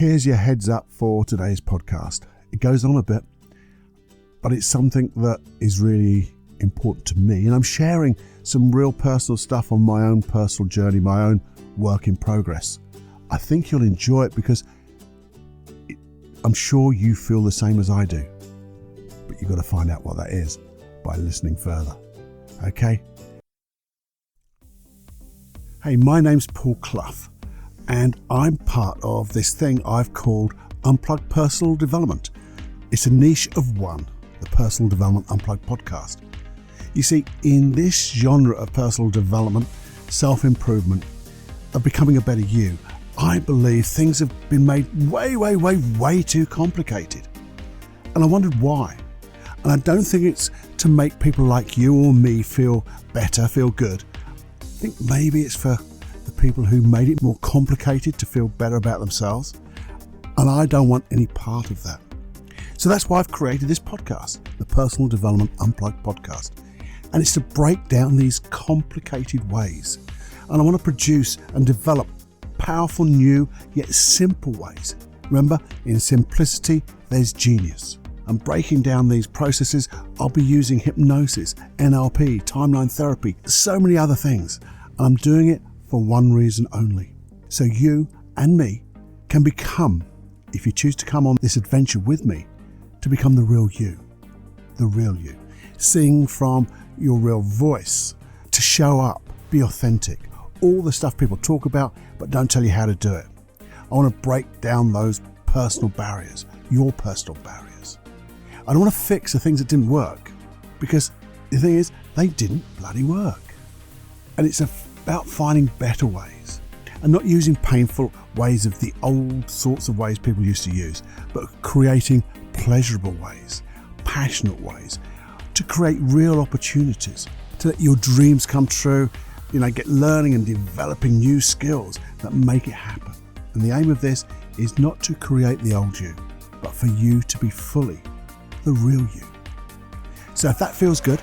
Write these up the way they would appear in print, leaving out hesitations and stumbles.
Here's your heads up for today's podcast. It goes on a bit, but it's something that is really important to me. And I'm sharing some real personal stuff on my own personal journey, my own work in progress. I think you'll enjoy it because I'm sure you feel the same as I do. But you've got to find out what that is by listening further. Okay? Hey, my name's Paul Clough, and I'm part of this thing I've called Unplugged Personal Development. It's a niche of one, the Personal Development Unplugged podcast. You see, in this genre of personal development, self-improvement, of becoming a better you, I believe things have been made way too complicated. And I wondered why. And I don't think it's to make people like you or me feel better, feel good. I think maybe it's for the people who made it more complicated to feel better about themselves. And I don't want any part of that. So that's why I've created this podcast, the Personal Development Unplugged podcast. And it's to break down these complicated ways. And I want to produce and develop powerful, new, yet simple ways. Remember, in simplicity, there's genius. And breaking down these processes, I'll be using hypnosis, NLP, timeline therapy, so many other things. And I'm doing it for one reason only. So you and me can become, if you choose to come on this adventure with me, to become the real you. The real you. Sing from your real voice, to show up, be authentic. All the stuff people talk about but don't tell you how to do it. I want to break down those personal barriers, your personal barriers. I don't want to fix the things that didn't work, because the thing is, they didn't bloody work. And it's about finding better ways and not using painful ways of the old sorts of ways people used to use, but creating pleasurable ways, passionate ways, to create real opportunities, to let your dreams come true, get learning and developing new skills that make it happen. And the aim of this is not to create the old you, but for you to be fully the real you. So if that feels good,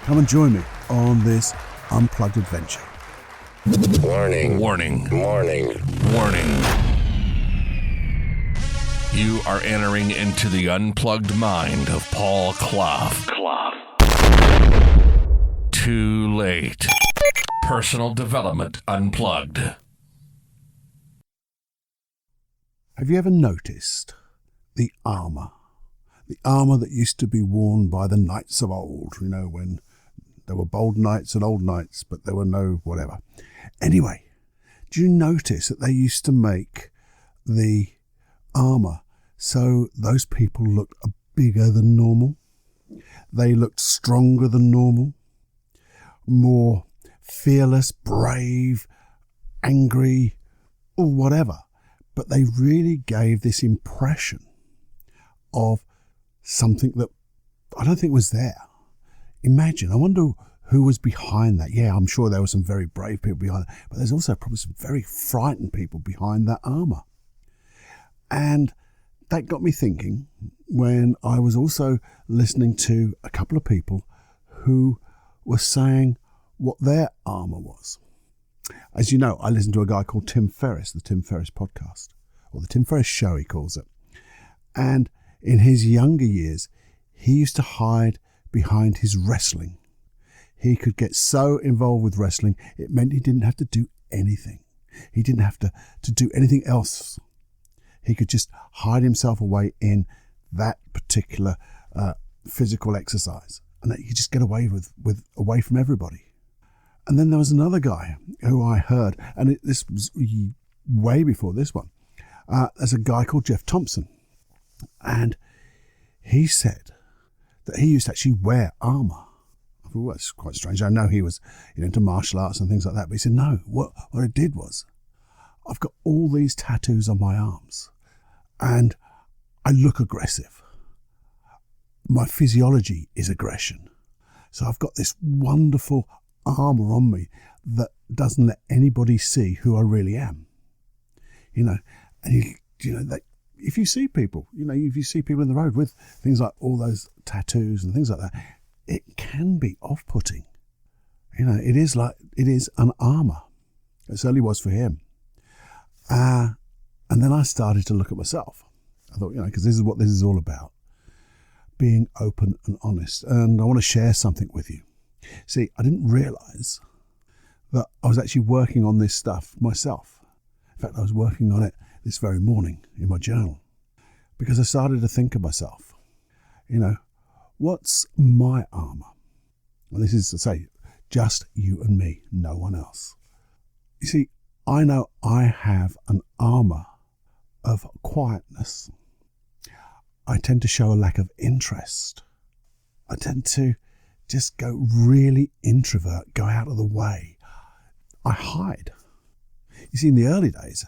come and join me on this unplugged adventure. Warning. Warning. Warning. Warning. You are entering into the unplugged mind of Paul Clough. Too late. Personal Development Unplugged. Have you ever noticed the armour? The armour that used to be worn by the knights of old, when there were bold knights and old knights, but there were no whatever. Anyway, do you notice that they used to make the armour so those people looked bigger than normal? They looked stronger than normal, more fearless, brave, angry, or whatever. But they really gave this impression of something that I don't think was there. Imagine, I wonder who was behind that. Yeah, I'm sure there were some very brave people behind it, but there's also probably some very frightened people behind that armour. And that got me thinking when I was also listening to a couple of people who were saying what their armour was. As you know, I listen to a guy called Tim Ferriss, the Tim Ferriss podcast, or the Tim Ferriss show he calls it. And in his younger years, he used to hide behind his wrestling. He could get so involved with wrestling, it meant he didn't have to do anything. He didn't have to do anything else. He could just hide himself away in that particular physical exercise, and that you could just get away away from everybody. And then there was another guy who I heard, and this was way before this one. There's a guy called Jeff Thompson, and he said that he used to actually wear armour. I thought, well, that's quite strange. I know he was into martial arts and things like that, but he said, no, what I did was, I've got all these tattoos on my arms, and I look aggressive. My physiology is aggression. So I've got this wonderful armour on me that doesn't let anybody see who I really am. And that if you see people, if you see people in the road with things like all those tattoos and things like that, it can be off-putting. It is an armour. It certainly was for him. And then I started to look at myself. I thought, because this is what this is all about. Being open and honest. And I want to share something with you. See, I didn't realise that I was actually working on this stuff myself. In fact, I was working on it this very morning in my journal. Because I started to think of myself. What's my armour? And this is to say, just you and me, no one else. You see, I know I have an armour of quietness. I tend to show a lack of interest. I tend to just go really introvert, go out of the way. I hide. You see, in the early days,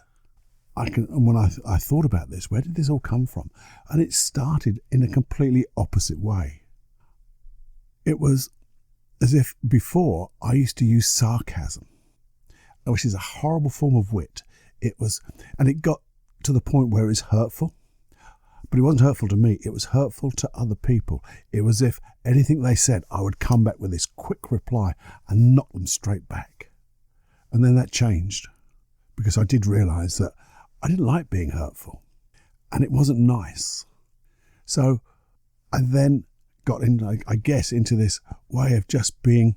when I thought about this, where did this all come from? And it started in a completely opposite way. It was as if before I used to use sarcasm, which is a horrible form of wit. It got to the point where it's hurtful. But it wasn't hurtful to me, it was hurtful to other people. It was as if anything they said, I would come back with this quick reply and knock them straight back. And then that changed, because I did realise that I didn't like being hurtful, and it wasn't nice. So I then got into this way of just being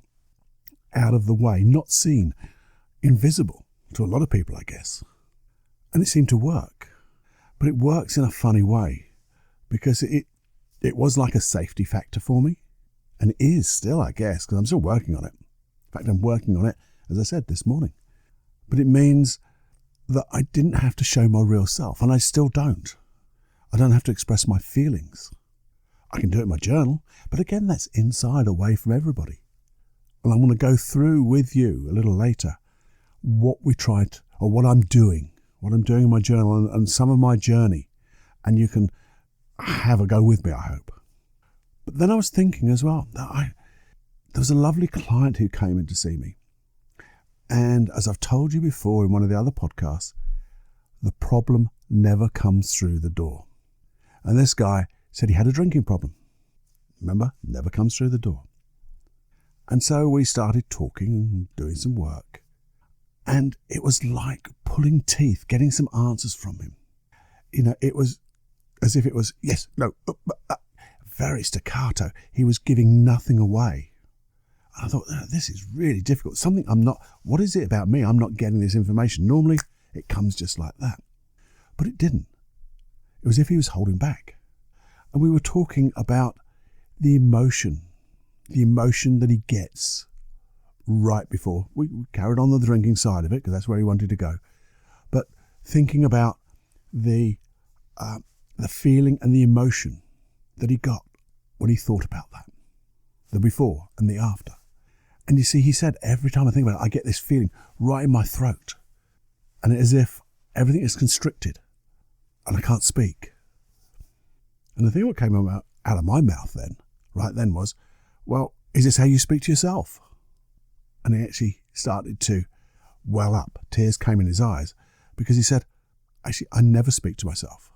out of the way, not seen, invisible to a lot of people, I guess. And it seemed to work. But it works in a funny way, because it was like a safety factor for me, and it is still, I guess, because I'm still working on it. In fact, I'm working on it, as I said, this morning. But it means that I didn't have to show my real self, and I still don't. I don't have to express my feelings. I can do it in my journal, but again, that's inside, away from everybody. And I'm going to go through with you a little later what I'm doing in my journal and some of my journey, and you can have a go with me, I hope. But then I was thinking as well that there was a lovely client who came in to see me, and as I've told you before in one of the other podcasts, the problem never comes through the door. And this guy said he had a drinking problem. Remember, never comes through the door. And so we started talking and doing some work. And it was like pulling teeth, getting some answers from him. It was as if it was, yes, no, very staccato. He was giving nothing away. And I thought, this is really difficult. What is it about me? I'm not getting this information. Normally, it comes just like that. But it didn't. It was as if he was holding back. And we were talking about the emotion that he gets right before. We carried on the drinking side of it, because that's where he wanted to go. But thinking about the feeling and the emotion that he got when he thought about that. The before and the after. And you see, he said, every time I think about it, I get this feeling right in my throat. And it's as if everything is constricted and I can't speak. And the thing that came out of my mouth right then was, well, is this how you speak to yourself? And he actually started to well up. Tears came in his eyes, because he said, actually, I never speak to myself,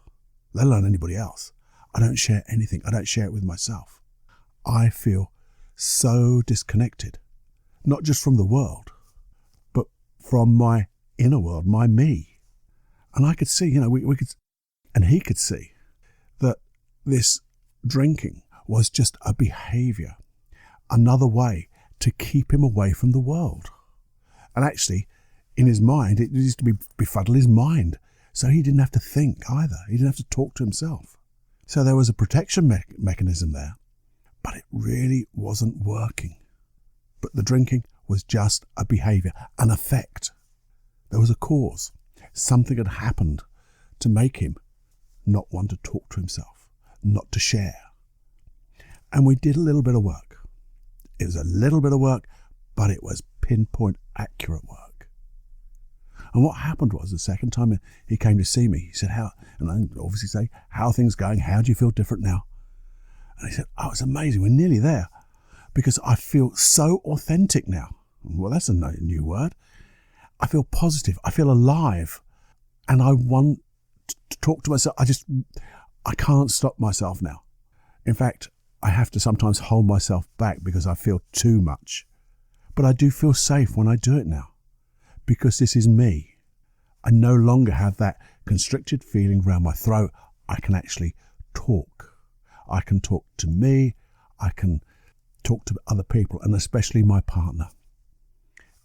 let alone anybody else. I don't share anything. I don't share it with myself. I feel so disconnected, not just from the world, but from my inner world, my me. And I could see, he could see that this drinking was just a behaviour, another way to keep him away from the world. And actually, in his mind, it used to befuddle his mind. So he didn't have to think either. He didn't have to talk to himself. So there was a protection mechanism there. But it really wasn't working. But the drinking was just a behaviour, an effect. There was a cause. Something had happened to make him not want to talk to himself, not to share. And we did a little bit of work. It was a little bit of work, but it was pinpoint accurate work. And what happened was, the second time he came to see me, he said, and I obviously say, how are things going? How do you feel different now? And he said, oh, it's amazing. We're nearly there, because I feel so authentic now. Well, that's a new word. I feel positive. I feel alive. And I want to talk to myself. I can't stop myself now. In fact, I have to sometimes hold myself back because I feel too much. But I do feel safe when I do it now, because this is me. I no longer have that constricted feeling around my throat, I can actually talk. I can talk to me. I can talk to other people, and especially my partner.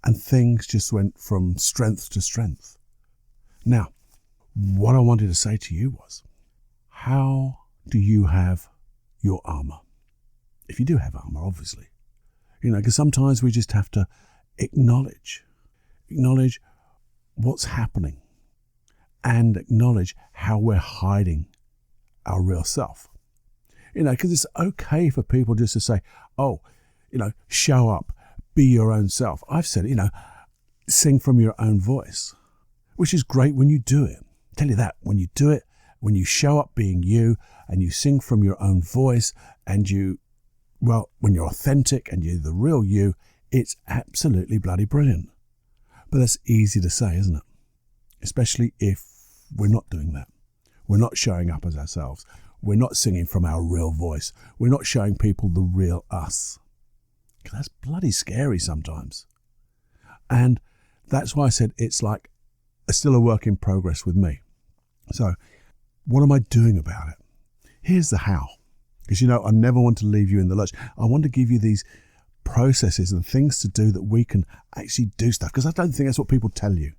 And things just went from strength to strength. Now, what I wanted to say to you was, how do you have your armour? If you do have armour, obviously. Because sometimes we just have to acknowledge what's happening and acknowledge how we're hiding our real self. Because it's okay for people just to say, show up, be your own self. I've said it, sing from your own voice, which is great when you do it. I tell you that, when you do it, when you show up being you and you sing from your own voice and when you're authentic and you're the real you, it's absolutely bloody brilliant. But that's easy to say, isn't it? Especially if we're not doing that. We're not showing up as ourselves. We're not singing from our real voice. We're not showing people the real us. That's bloody scary sometimes. And that's why I said it's still a work in progress with me. So what am I doing about it? Here's the how. Because, I never want to leave you in the lurch. I want to give you these processes and things to do that we can actually do stuff. Because I don't think that's what people tell you.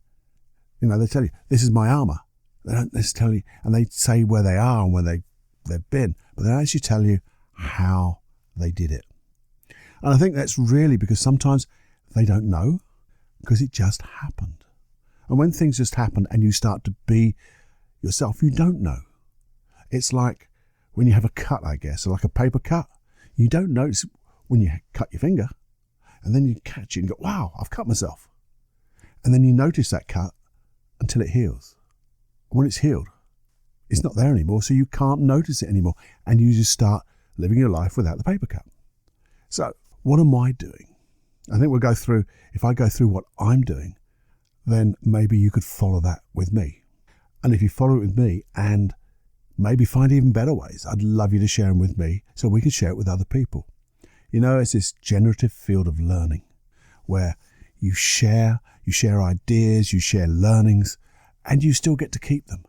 They tell you, this is my armour. They don't necessarily, and they say where they are and where they've been, but they don't actually tell you how they did it. And I think that's really because sometimes they don't know, because it just happened. And when things just happen and you start to be yourself, you don't know. It's like when you have a cut, I guess, or like a paper cut. You don't notice when you cut your finger, and then you catch it and go, wow, I've cut myself. And then you notice that cut until it heals. When it's healed, it's not there anymore, so you can't notice it anymore, and you just start living your life without the paper cut. So what am I doing? I think if I go through what I'm doing, then maybe you could follow that with me. And if you follow it with me and maybe find even better ways, I'd love you to share them with me so we can share it with other people. It's this generative field of learning where you share ideas, you share learnings, and you still get to keep them.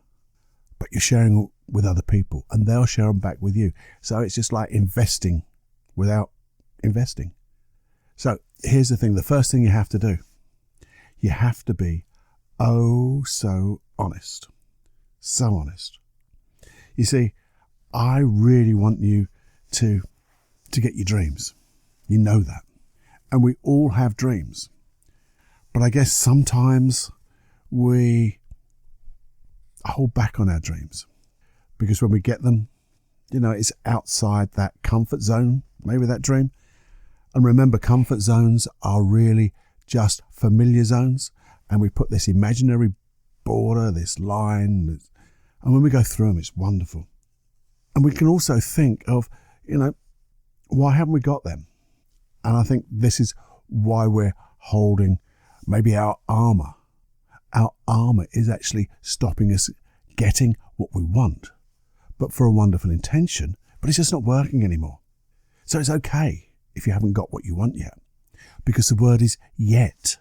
But you're sharing with other people and they'll share them back with you. So it's just like investing without investing. So here's the thing. The first thing you have to do, you have to be so honest. So honest. You see, I really want you to get your dreams. You know that. And we all have dreams. But I guess sometimes we hold back on our dreams because when we get them, it's outside that comfort zone, maybe that dream. And remember, comfort zones are really just familiar zones. And we put this imaginary border, this line, and when we go through them, it's wonderful. And we can also think of, why haven't we got them? And I think this is why we're holding maybe our armour. Our armour is actually stopping us getting what we want, but for a wonderful intention, but it's just not working anymore. So it's okay if you haven't got what you want yet, because the word is yet,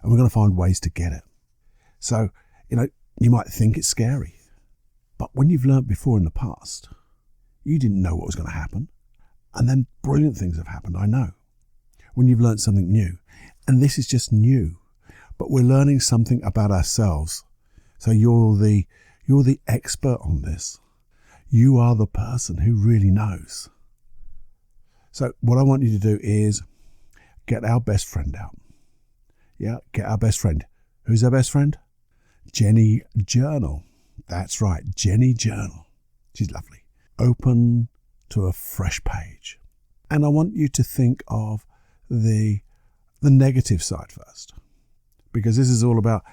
and we're going to find ways to get it. So, you might think it's scary, but when you've learnt before in the past, you didn't know what was going to happen, and then brilliant things have happened, I know. When you've learnt something new, and this is just new, but we're learning something about ourselves. So you're the expert on this. You are the person who really knows. So what I want you to do is get our best friend out. Yeah, get our best friend. Who's our best friend? Jenny Journal. That's right, Jenny Journal. She's lovely. Open to a fresh page. And I want you to think of the negative side first. Because this is all about,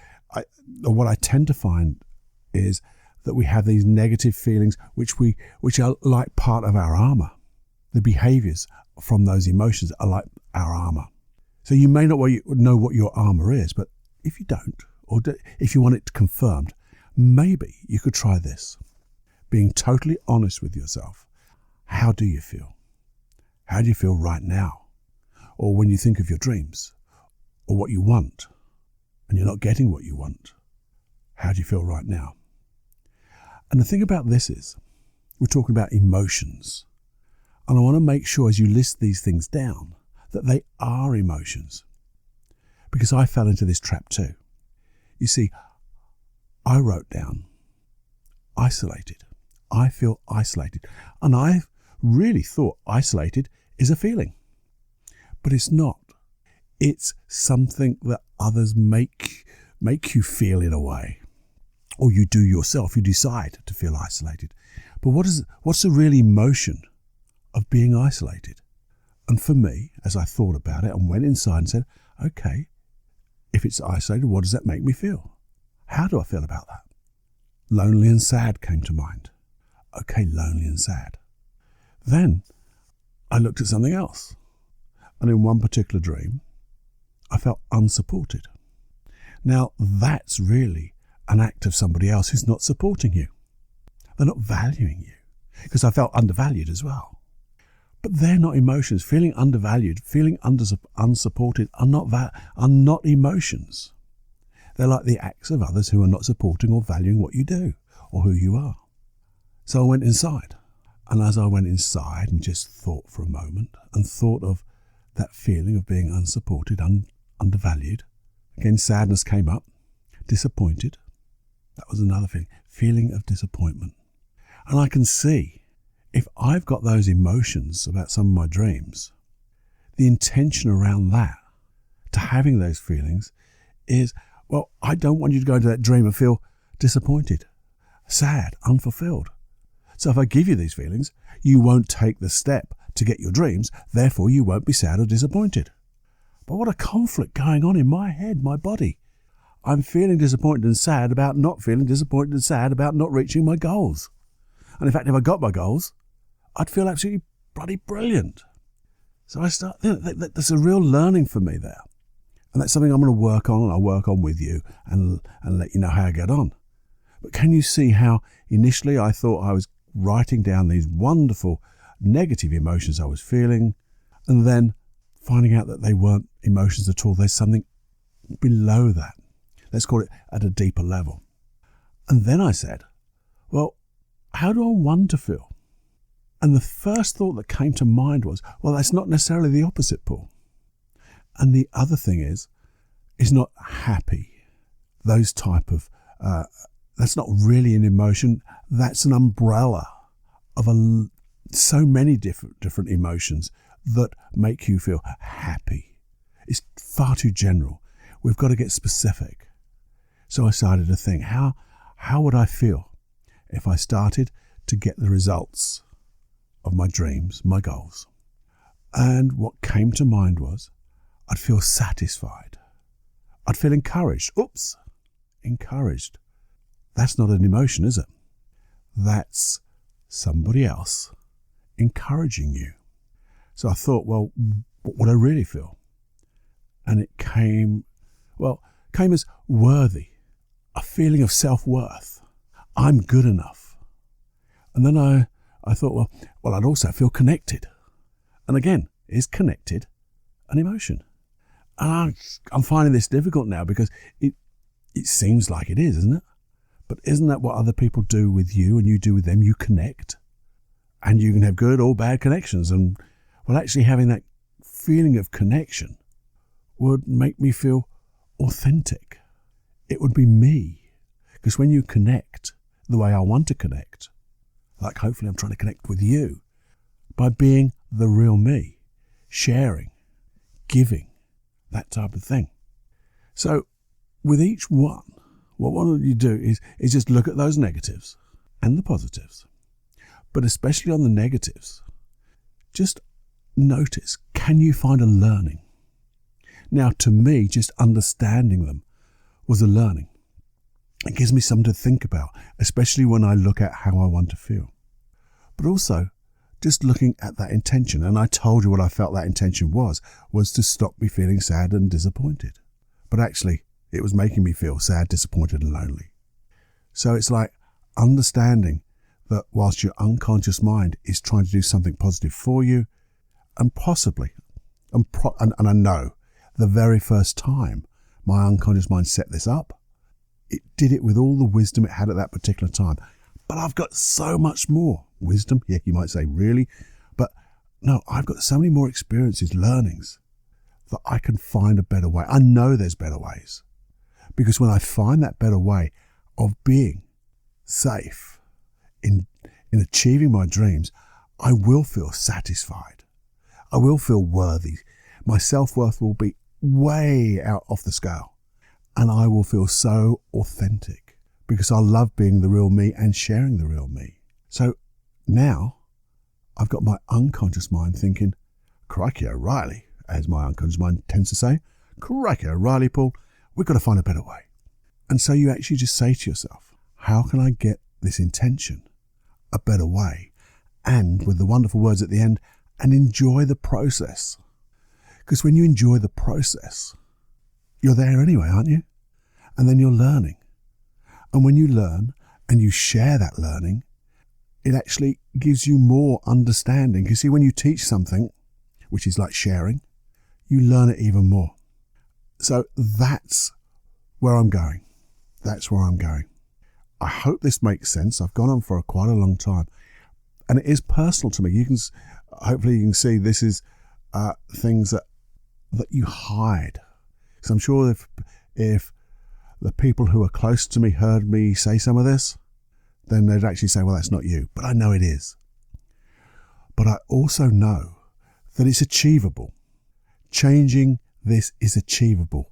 what I tend to find is that we have these negative feelings which are like part of our armour. The behaviours from those emotions are like our armour. So you may not know what your armour is, but if you don't, or if you want it confirmed, maybe you could try this. Being totally honest with yourself. How do you feel? How do you feel right now? Or when you think of your dreams, or what you want, and you're not getting what you want, how do you feel right now? And the thing about this is, we're talking about emotions. And I want to make sure as you list these things down that they are emotions. Because I fell into this trap too. You see, I wrote down isolated. I feel isolated. And I really thought isolated is a feeling. But it's not. It's something that others make you feel in a way. Or you do yourself. You decide to feel isolated. But what's the real emotion of being isolated? And for me, as I thought about it and went inside and said, okay, if it's isolated, what does that make me feel? How do I feel about that? Lonely and sad came to mind. Okay, lonely and sad. Then I looked at something else. And in one particular dream, I felt unsupported. Now, that's really an act of somebody else who's not supporting you. They're not valuing you. Because I felt undervalued as well. But they're not emotions. Feeling undervalued, feeling unsupported are not emotions. They're like the acts of others who are not supporting or valuing what you do or who you are. So I went inside. And as I went inside and just thought for a moment and thought of that feeling of being unsupported, undervalued, again sadness came up, disappointed. That was another feeling of disappointment. And I can see if I've got those emotions about some of my dreams, the intention around that, to having those feelings, is, well, I don't want you to go into that dream and feel disappointed, sad, unfulfilled. So if I give you these feelings, you won't take the step to get your dreams, therefore you won't be sad or disappointed. But what a conflict going on in my head, my body. I'm feeling disappointed and sad about not feeling disappointed and sad about not reaching my goals. And in fact, if I got my goals, I'd feel absolutely bloody brilliant. So that's a real learning for me there. And that's something I'm going to work on, and I'll work on with you and let you know how I get on. But can you see how initially I thought I was writing down these wonderful negative emotions I was feeling, and then finding out that they weren't emotions at all. There's something below that. Let's call it at a deeper level. And then I said, well, how do I want to feel? And the first thought that came to mind was, well, that's not necessarily the opposite, Paul. And the other thing is not happy. Those type of, that's not really an emotion. That's an umbrella of so many different emotions that make you feel happy. It's far too general. We've got to get specific. So I started to think, how would I feel if I started to get the results of my dreams, my goals? And what came to mind was, I'd feel satisfied. I'd feel encouraged. Oops, encouraged. That's not an emotion, is it? That's somebody else encouraging you. So I thought, well, what would I really feel? And it came as worthy, a feeling of self-worth. I'm good enough. And then I thought, well, I'd also feel connected. And again, is connected an emotion? And I'm finding this difficult now because it seems like it is, isn't it? But isn't that what other people do with you and you do with them? You connect. And you can have good or bad connections. And well, actually having that feeling of connection would make me feel authentic. It would be me. Because when you connect the way I want to connect, like hopefully I'm trying to connect with you, by being the real me, sharing, giving, that type of thing. So with each one, what one of you do is just look at those negatives and the positives. But especially on the negatives, just notice, can you find a learning? Now, to me, just understanding them was a learning. It gives me something to think about, especially when I look at how I want to feel. But also, just looking at that intention, and I told you what I felt that intention was to stop me feeling sad and disappointed. But actually, it was making me feel sad, disappointed, and lonely. So it's like understanding that whilst your unconscious mind is trying to do something positive for you, and possibly, and I know the very first time my unconscious mind set this up, it did it with all the wisdom it had at that particular time. but I've got so much more wisdom. Yeah, you might say, really? But no, I've got so many more experiences, learnings, that I can find a better way. I know there's better ways, because when I find that better way of being safe in achieving my dreams, I will feel satisfied. I will feel worthy. My self-worth will be way out off the scale, and I will feel so authentic because I love being the real me and sharing the real me. So now I've got my unconscious mind thinking, crikey O'Reilly, as my unconscious mind tends to say, crikey O'Reilly, Paul, we've got to find a better way. And so you actually just say to yourself, how can I get this intention a better way? And with the wonderful words at the end, and enjoy the process. Because when you enjoy the process, you're there anyway, aren't you? And then you're learning. And when you learn and you share that learning, it actually gives you more understanding. You see, when you teach something, which is like sharing, you learn it even more. So that's where I'm going. That's where I'm going. I hope this makes sense. I've gone on for quite a long time, and it is personal to me. Hopefully you can see this is things that you hide. So I'm sure if the people who are close to me heard me say some of this, then they'd actually say, well, that's not you. But I know it is. But I also know that it's achievable. Changing this is achievable.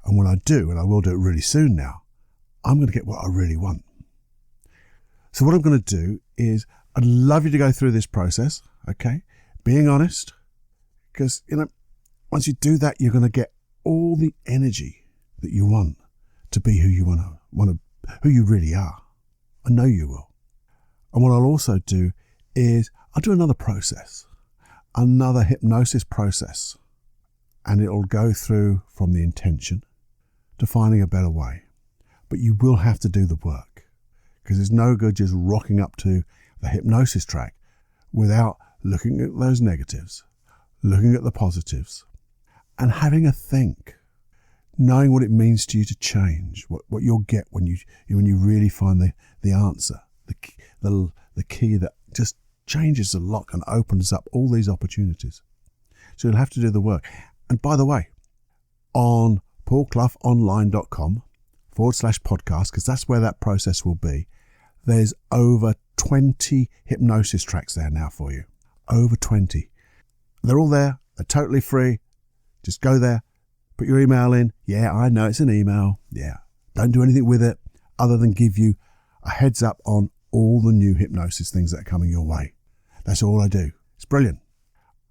And when I do, and I will do it really soon now, I'm going to get what I really want. So what I'm going to do is, I'd love you to go through this process, okay? Being honest, because, once you do that, you're going to get all the energy that you want to be who you who you really are. I know you will. And what I'll also do is I'll do another process, another hypnosis process, and it'll go through from the intention to finding a better way. But you will have to do the work, because it's no good just rocking up to the hypnosis track without looking at those negatives, looking at the positives, and having a think, knowing what it means to you to change, what you'll get when you really find the answer, the key that just changes the lock and opens up all these opportunities. So you'll have to do the work. And by the way, on paulcloughonline.com/podcast, because that's where that process will be, there's over 20 hypnosis tracks there now for you. Over 20. They're all there. They're totally free. Just go there, put your email in. Yeah, I know it's an email. Yeah. Don't do anything with it other than give you a heads up on all the new hypnosis things that are coming your way. That's all I do. It's brilliant.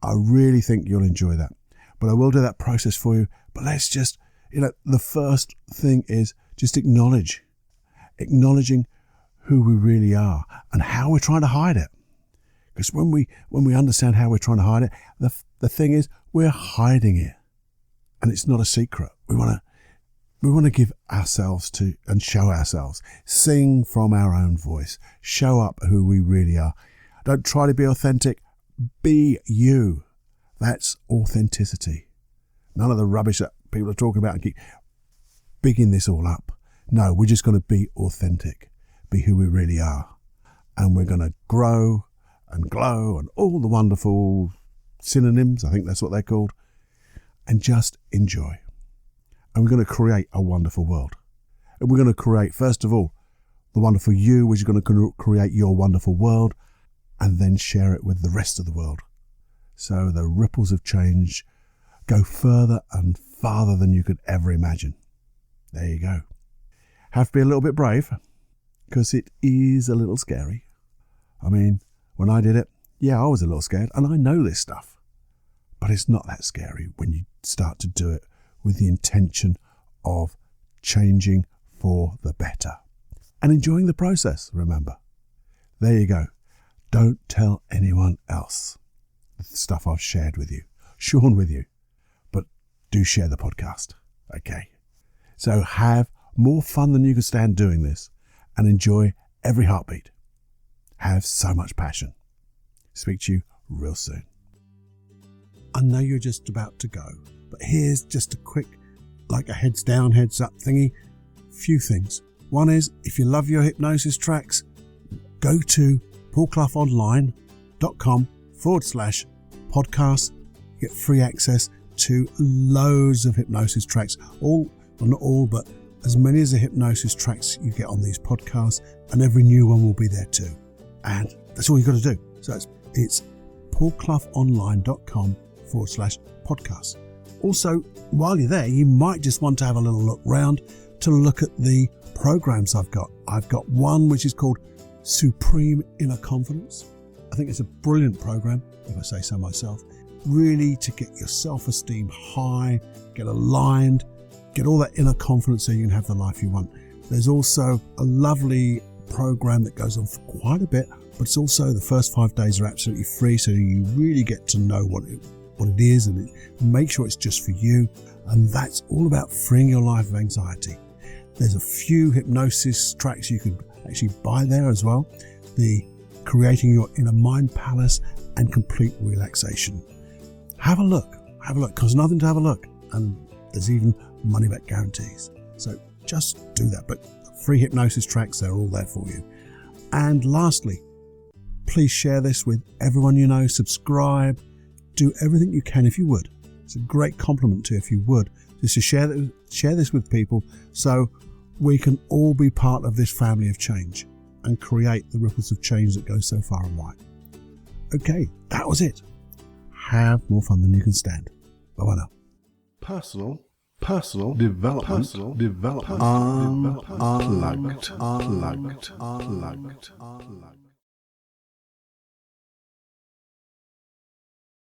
I really think you'll enjoy that. But I will do that process for you. But let's just, the first thing is just acknowledging who we really are and how we're trying to hide it. Because when we understand how we're trying to hide it, the thing is, we're hiding it. And it's not a secret. We want to give ourselves to and show ourselves. Sing from our own voice. Show up who we really are. Don't try to be authentic. Be you. That's authenticity. None of the rubbish that people are talking about and keep bigging this all up. No, we're just going to be authentic. Be who we really are. And we're going to grow and glow and all the wonderful synonyms, I think that's what they're called, and just enjoy. And we're going to create a wonderful world. And we're going to create, first of all, the wonderful you, which is going to create your wonderful world, and then share it with the rest of the world. So the ripples of change go further and farther than you could ever imagine. There you go. Have to be a little bit brave, because it is a little scary. I mean, when I did it, yeah, I was a little scared, and I know this stuff. But it's not that scary when you start to do it with the intention of changing for the better. And enjoying the process, remember. There you go. Don't tell anyone else the stuff I've shared with you, Sean with you. But do share the podcast, okay? So have more fun than you can stand doing this, and enjoy every heartbeat. Have so much passion. Speak to you real soon. I know you're just about to go, but here's just a quick, like a heads down, heads up thingy. Few things. One is, if you love your hypnosis tracks, go to paulcloughonline.com/podcast. Get free access to loads of hypnosis tracks, well, not all, but as many as the hypnosis tracks you get on these podcasts, and every new one will be there too. And that's all you've got to do. So it's paulcloughonline.com/podcast. Also, while you're there, you might just want to have a little look round to look at the programs I've got. I've got one which is called Supreme Inner Confidence. I think it's a brilliant program, if I say so myself, really to get your self-esteem high, get aligned, get all that inner confidence so you can have the life you want. There's also a lovely program that goes on for quite a bit, but it's also the first 5 days are absolutely free, so you really get to know what it is and make sure it's just for you. And that's all about freeing your life of anxiety. There's a few hypnosis tracks you could actually buy there as well. The Creating Your Inner Mind Palace and Complete Relaxation. Have a look, because nothing to have a look. And there's even money back guarantees. So just do that. But free hypnosis tracks, they're all there for you. And lastly, please share this with everyone you know, subscribe, do everything you can if you would. It's a great compliment to you if you would, just to share this with people so we can all be part of this family of change and create the ripples of change that go so far and wide. Okay, that was it. Have more fun than you can stand. Bye-bye now. Personal development, unplugged.